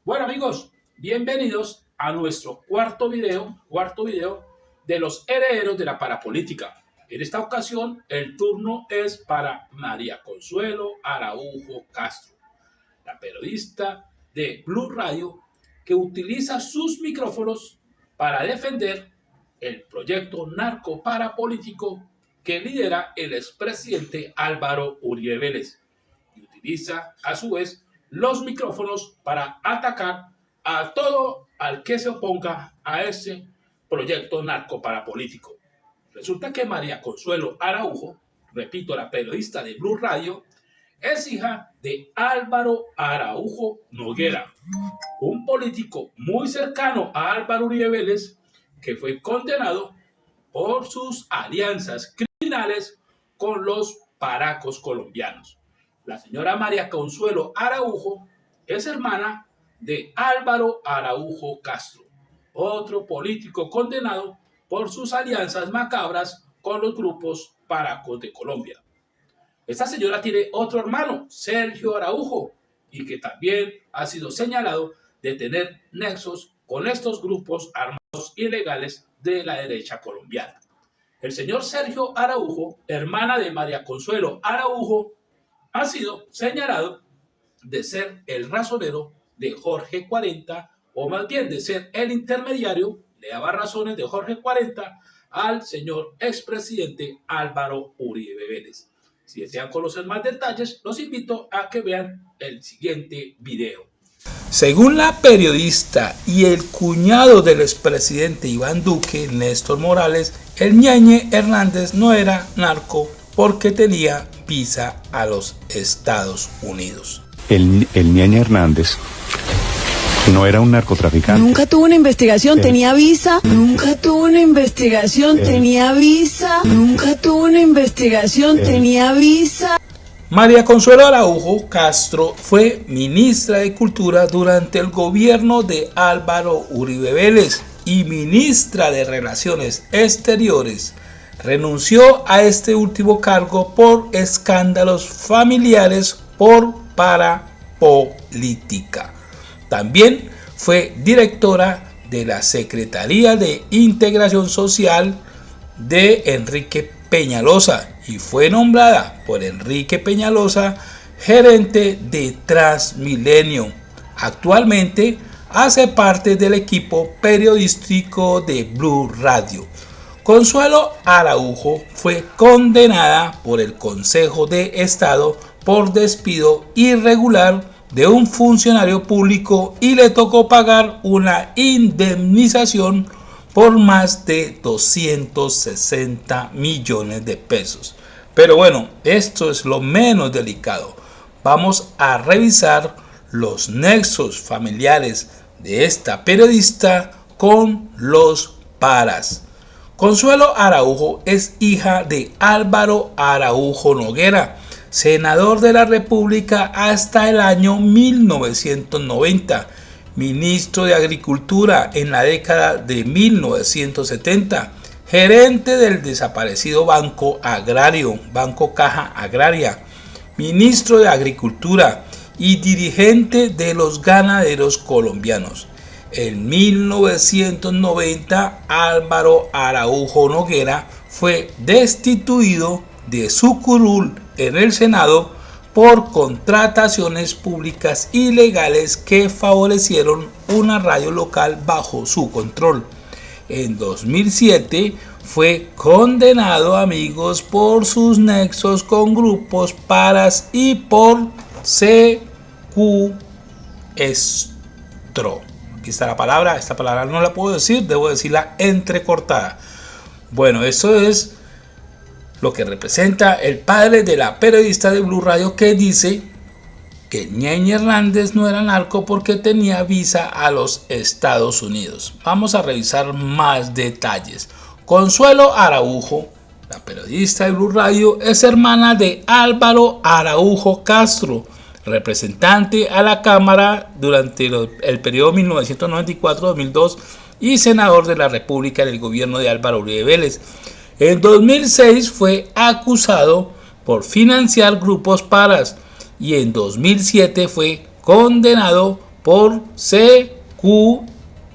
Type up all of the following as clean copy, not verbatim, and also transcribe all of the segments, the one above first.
Bueno amigos, bienvenidos a nuestro cuarto video de los herederos de la parapolítica. En esta ocasión el turno es para María Consuelo Araujo Castro, la periodista de Blue Radio que utiliza sus micrófonos para defender el proyecto narco parapolítico que lidera el expresidente Álvaro Uribe Vélez y utiliza a su vez los micrófonos para atacar a todo al que se oponga a ese proyecto narco parapolítico. Resulta que María Consuelo Araujo, repito, la periodista de Blue Radio, es hija de Álvaro Araujo Noguera, un político muy cercano a Álvaro Uribe Vélez que fue condenado por sus alianzas criminales con los paracos colombianos. La señora María Consuelo Araujo es hermana de Álvaro Araujo Castro, otro político condenado por sus alianzas macabras con los grupos paracos de Colombia. Esta señora tiene otro hermano, Sergio Araujo, y que también ha sido señalado de tener nexos con estos grupos armados ilegales de la derecha colombiana. El señor Sergio Araujo, hermana de María Consuelo Araujo, ha sido señalado de ser el razonero de Jorge 40, o más bien de ser el intermediario, le daba razones de Jorge 40 al señor expresidente Álvaro Uribe Vélez. Si desean conocer más detalles, los invito a que vean el siguiente video. Según la periodista y el cuñado del expresidente Iván Duque, Néstor Morales, el Ñeñe Hernández no era narco porque tenía visa a los Estados Unidos. El Ñeñe Hernández no era un narcotraficante. Nunca tuvo una investigación, tenía visa. Nunca tuvo una investigación, tenía visa. Nunca tuvo una investigación, tenía visa. María Consuelo Araujo Castro fue ministra de Cultura durante el gobierno de Álvaro Uribe Vélez y ministra de Relaciones Exteriores. Renunció a este último cargo por escándalos familiares por parapolítica. También fue directora de la Secretaría de Integración Social de Enrique Peñalosa y fue nombrada por Enrique Peñalosa gerente de Transmilenio. Actualmente hace parte del equipo periodístico de Blue Radio. Consuelo Araujo fue condenada por el Consejo de Estado por despido irregular de un funcionario público y le tocó pagar una indemnización por más de 260 millones de pesos. Pero bueno, esto es lo menos delicado. Vamos a revisar los nexos familiares de esta periodista con los paras. Consuelo Araujo es hija de Álvaro Araujo Noguera, senador de la República hasta el año 1990, ministro de Agricultura en la década de 1970, gerente del desaparecido Banco Agrario, Banco Caja Agraria, ministro de Agricultura y dirigente de los ganaderos colombianos. En 1990, Álvaro Araujo Noguera fue destituido de su curul en el Senado por contrataciones públicas ilegales que favorecieron una radio local bajo su control. En 2007 fue condenado, amigos, por sus nexos con grupos paras y por secuestro. Aquí está la palabra, esta palabra no la puedo decir, debo decirla entrecortada. Bueno, eso es lo que representa el padre de la periodista de Blue Radio que dice que Ñeñe Hernández no era narco porque tenía visa a los Estados Unidos. Vamos a revisar más detalles. Consuelo Araujo, la periodista de Blue Radio, es hermana de Álvaro Araujo Castro, representante a la Cámara durante el periodo 1994-2002 y senador de la República en el gobierno de Álvaro Uribe Vélez. En 2006 fue acusado por financiar grupos paras y en 2007 fue condenado por CQ,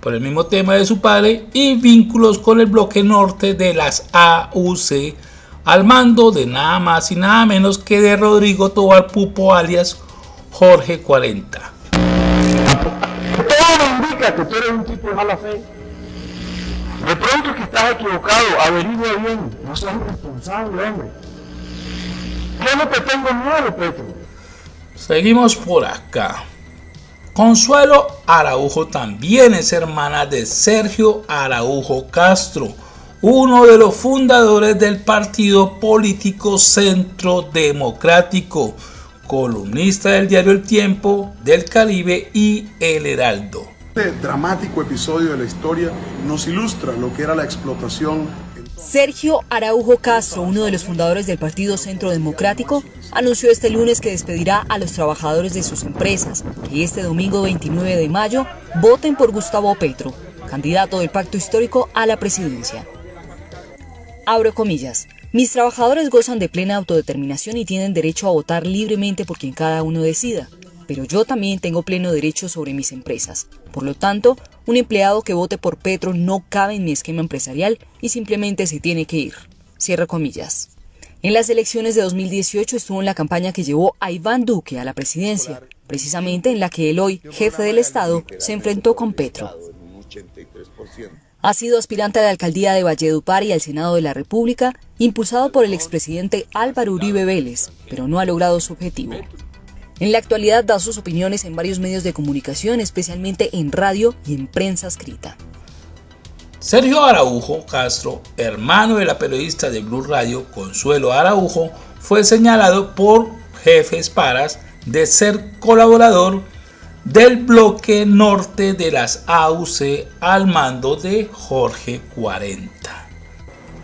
por el mismo tema de su padre, y vínculos con el bloque norte de las AUC, al mando de nada más y nada menos que de Rodrigo Tobar Pupo, alias Jorge 40. Todo me indica que tú eres un tipo de mala fe. De pronto que estás equivocado, averigua bien, no seas irresponsable, hombre. Yo no te tengo miedo, Petro. Seguimos por acá. Consuelo Araujo también es hermana de Sergio Araujo Castro, uno de los fundadores del partido político Centro Democrático, columnista del diario El Tiempo, del Caribe y El Heraldo. Este dramático episodio de la historia nos ilustra lo que era la explotación. Sergio Araujo Castro, uno de los fundadores del Partido Centro Democrático, anunció este lunes que despedirá a los trabajadores de sus empresas, que este domingo 29 de mayo voten por Gustavo Petro, candidato del Pacto Histórico a la presidencia. Abro comillas. Mis trabajadores gozan de plena autodeterminación y tienen derecho a votar libremente por quien cada uno decida. Pero yo también tengo pleno derecho sobre mis empresas. Por lo tanto, un empleado que vote por Petro no cabe en mi esquema empresarial y simplemente se tiene que ir. Cierro comillas. En las elecciones de 2018 estuvo en la campaña que llevó a Iván Duque a la presidencia, precisamente en la que el hoy jefe del Estado se enfrentó con Petro. Ha sido aspirante a la alcaldía de Valledupar y al Senado de la República, impulsado por el expresidente Álvaro Uribe Vélez, pero no ha logrado su objetivo. En la actualidad da sus opiniones en varios medios de comunicación, especialmente en radio y en prensa escrita. Sergio Araujo Castro, hermano de la periodista de Blue Radio, Consuelo Araujo, fue señalado por jefes paras de ser colaborador del bloque norte de las AUC al mando de Jorge 40.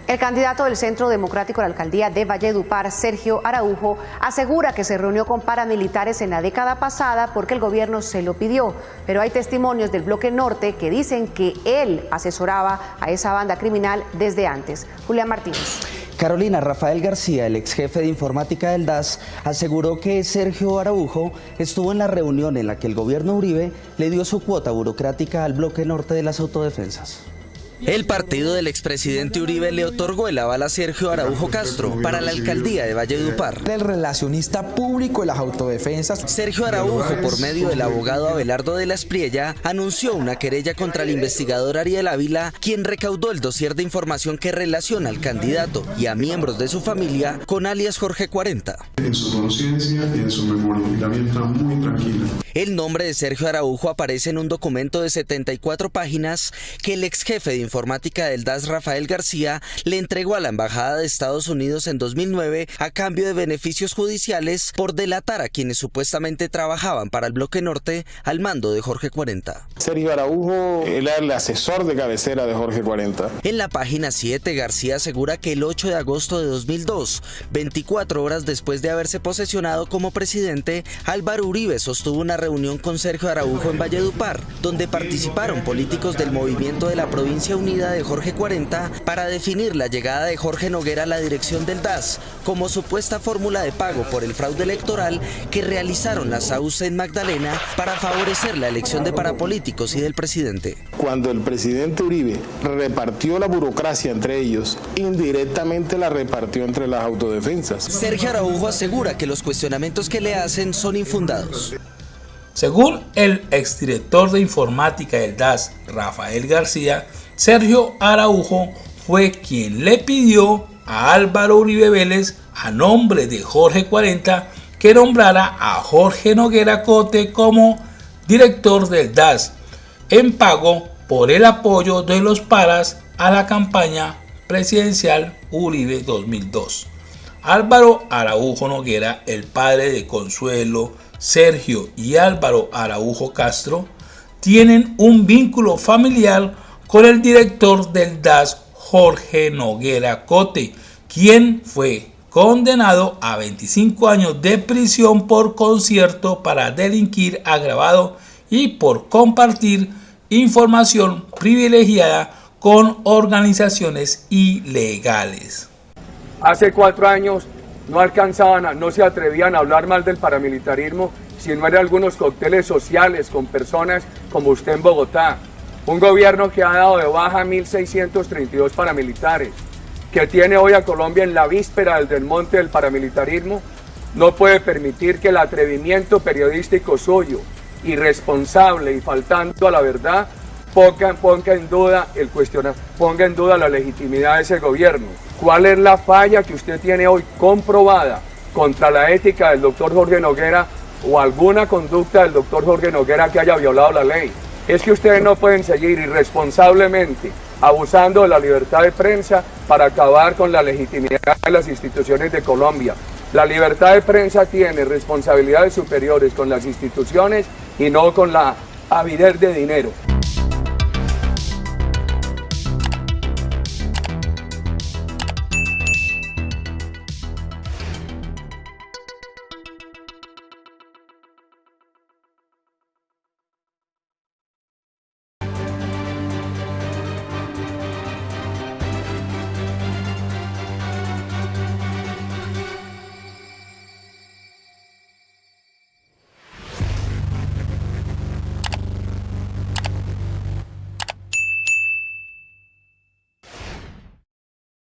El candidato del Centro Democrático a la alcaldía de Valledupar, Sergio Araujo, asegura que se reunió con paramilitares en la década pasada porque el gobierno se lo pidió. Pero hay testimonios del bloque norte que dicen que él asesoraba a esa banda criminal desde antes. Julián Martínez. Carolina, Rafael García, el ex jefe de informática del DAS, aseguró que Sergio Araujo estuvo en la reunión en la que el gobierno Uribe le dio su cuota burocrática al bloque norte de las autodefensas. El partido del expresidente Uribe le otorgó el aval a Sergio Araujo Castro para la alcaldía de Valledupar. El relacionista público de las autodefensas. Sergio Araujo, por medio del abogado Abelardo de la Espriella, anunció una querella contra el investigador Ariel Ávila, quien recaudó el dossier de información que relaciona al candidato y a miembros de su familia con alias Jorge 40. En su conciencia y en su memoria, y la mía está muy tranquila. El nombre de Sergio Araujo aparece en un documento de 74 páginas que el ex jefe de informática del DAS, Rafael García, le entregó a la Embajada de Estados Unidos en 2009 a cambio de beneficios judiciales por delatar a quienes supuestamente trabajaban para el bloque norte al mando de Jorge 40. Sergio Araujo era el asesor de cabecera de Jorge 40. En la página 7, García asegura que el 8 de agosto de 2002, 24 horas después de haberse posesionado como presidente, Álvaro Uribe sostuvo una reunión con Sergio Araujo en Valledupar, donde participaron políticos del movimiento de la Provincia Unida de Jorge 40 para definir la llegada de Jorge Noguera a la dirección del DAS como supuesta fórmula de pago por el fraude electoral que realizaron las AUC en Magdalena para favorecer la elección de parapolíticos y del presidente. Cuando el presidente Uribe repartió la burocracia entre ellos, indirectamente la repartió entre las autodefensas. Sergio Araujo asegura que los cuestionamientos que le hacen son infundados. Según el exdirector de informática del DAS, Rafael García, Sergio Araujo fue quien le pidió a Álvaro Uribe Vélez, a nombre de Jorge 40, que nombrara a Jorge Noguera Cote como director del DAS, en pago por el apoyo de los paras a la campaña presidencial Uribe 2002. Álvaro Araujo Noguera, el padre de Consuelo, Sergio y Álvaro Araujo Castro, tienen un vínculo familiar con el director del DAS, Jorge Noguera Cote, quien fue condenado a 25 años de prisión por concierto para delinquir agravado y por compartir información privilegiada con organizaciones ilegales. Hace 4 años no se atrevían a hablar mal del paramilitarismo sino en algunos cócteles sociales con personas como usted en Bogotá. Un gobierno que ha dado de baja a 1.632 paramilitares, que tiene hoy a Colombia en la víspera del desmonte del paramilitarismo, no puede permitir que el atrevimiento periodístico suyo, irresponsable y faltando a la verdad, ponga en duda la legitimidad de ese gobierno. ¿Cuál es la falla que usted tiene hoy comprobada contra la ética del doctor Jorge Noguera o alguna conducta del doctor Jorge Noguera que haya violado la ley? Es que ustedes no pueden seguir irresponsablemente abusando de la libertad de prensa para acabar con la legitimidad de las instituciones de Colombia. La libertad de prensa tiene responsabilidades superiores con las instituciones y no con la avidez de dinero.